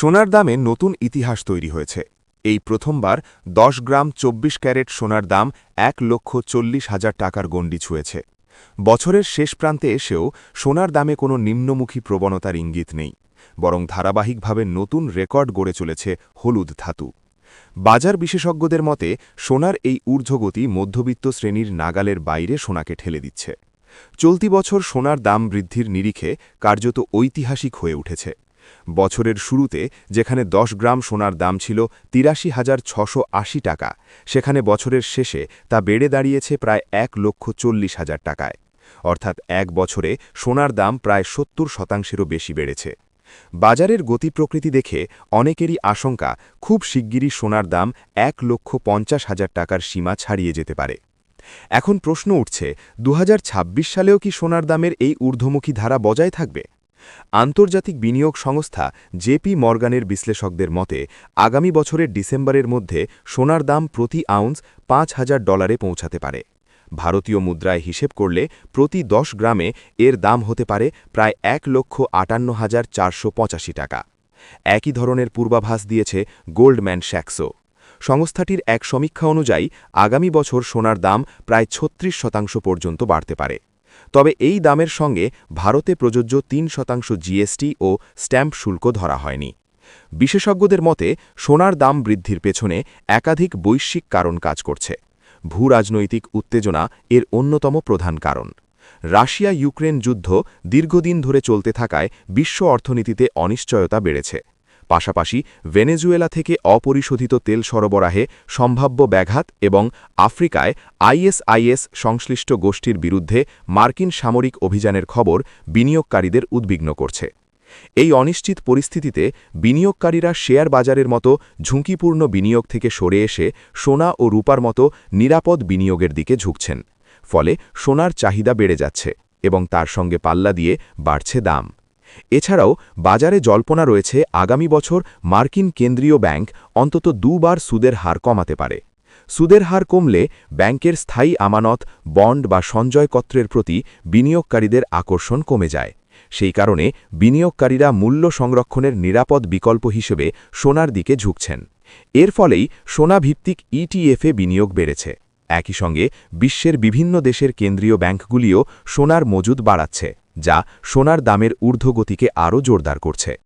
সোনার দামে নতুন ইতিহাস তৈরি হয়েছে। এই প্রথমবার ১০ গ্রাম ২৪ ক্যারেট সোনার দাম ১,৪০,০০০ টাকার গণ্ডি ছুঁয়েছে। বছরের শেষ প্রান্তে এসেও সোনার দামে কোনো নিম্নমুখী প্রবণতার ইঙ্গিত নেই, বরং ধারাবাহিকভাবে নতুন রেকর্ড গড়ে চলেছে হলুদ ধাতু। বাজার বিশেষজ্ঞদের মতে সোনার এই ঊর্ধ্বগতি মধ্যবিত্ত শ্রেণীর নাগালের বাইরে সোনাকে ঠেলে দিচ্ছে। চলতি বছর সোনার দাম বৃদ্ধির নিরিখে কার্যত ঐতিহাসিক হয়ে উঠেছে। বছরের শুরুতে যেখানে ১০ গ্রাম সোনার দাম ছিল ৮৩,৬৮০ টাকা, সেখানে বছরের শেষে তা বেড়ে দাঁড়িয়েছে প্রায় ১,৪০,০০০ টাকায়। অর্থাৎ এক বছরে সোনার দাম প্রায় ৭০% বেশি বেড়েছে। বাজারের গতি প্রকৃতি দেখে অনেকেরই আশঙ্কা খুব শিগগিরই সোনার দাম ১,৫০,০০০ টাকার সীমা ছাড়িয়ে যেতে পারে। এখন প্রশ্ন উঠছে, ২০২৬ সালেও কি সোনার দামের এই ঊর্ধ্বমুখী ধারা বজায় থাকবে? আন্তর্জাতিক বিনিয়োগ সংস্থা জেপি মর্গানের বিশ্লেষকদের মতে আগামী বছরের ডিসেম্বরের মধ্যে সোনার দাম প্রতি আউন্স $৫,০০০ পৌঁছাতে পারে। ভারতীয় মুদ্রায় হিসেব করলে প্রতি ১০ গ্রামে এর দাম হতে পারে প্রায় ১,৫৮,৪৮৫ টাকা। একই ধরনের পূর্বাভাস দিয়েছে গোল্ডম্যান স্যাক্সও। সংস্থাটির এক সমীক্ষা অনুযায়ী আগামী বছর সোনার দাম প্রায় ৩৬% পর্যন্ত বাড়তে পারে। তবে এই দামের সঙ্গে ভারতে প্রযোজ্য ৩% জিএসটি ও স্ট্যাম্প শুল্ক ধরা হয়নি। বিশেষজ্ঞদের মতে সোনার দাম বৃদ্ধির পেছনে একাধিক বৈশ্বিক কারণ কাজ করছে। ভূরাজনৈতিক উত্তেজনা এর অন্যতম প্রধান কারণ। রাশিয়া ইউক্রেন যুদ্ধ দীর্ঘদিন ধরে চলতে থাকায় বিশ্ব অর্থনীতিতে অনিশ্চয়তা বেড়েছে। পাশাপাশি ভেনেজুয়েলা থেকে অপরিশোধিত তেল সরবরাহে সম্ভাব্য ব্যাঘাত এবং আফ্রিকায় আইএসআইএস সংশ্লিষ্ট গোষ্ঠীর বিরুদ্ধে মার্কিন সামরিক অভিযানের খবর বিনিয়োগকারীদের উদ্বিগ্ন করছে। এই অনিশ্চিত পরিস্থিতিতে বিনিয়োগকারীরা শেয়ার বাজারের মতো ঝুঁকিপূর্ণ বিনিয়োগ থেকে সরে এসে সোনা ও রূপার মতো নিরাপদ বিনিয়োগের দিকে ঝুঁকছেন। ফলে সোনার চাহিদা বেড়ে যাচ্ছে এবং তার সঙ্গে পাল্লা দিয়ে বাড়ছে দাম। এছাড়াও বাজারে জল্পনা রয়েছে আগামী বছর মার্কিন কেন্দ্রীয় ব্যাংক অন্তত দুবার সুদের হার কমাতে পারে। সুদের হার কমলে ব্যাংকের স্থায়ী আমানত, বন্ড বা সঞ্চয়পত্রের প্রতি বিনিয়োগকারীদের আকর্ষণ কমে যায়। সেই কারণে বিনিয়োগকারীরা মূল্য সংরক্ষণের নিরাপদ বিকল্প হিসেবে সোনার দিকে ঝুঁকছেন। এর ফলেই সোনাভিত্তিক ইটিএফে বিনিয়োগ বেড়েছে। একই সঙ্গে বিশ্বের বিভিন্ন দেশের কেন্দ্রীয় ব্যাংকগুলিও সোনার মজুদ বাড়াচ্ছে, যা সোনার দামের ঊর্ধ্বগতিকে আরও জোরদার করছে।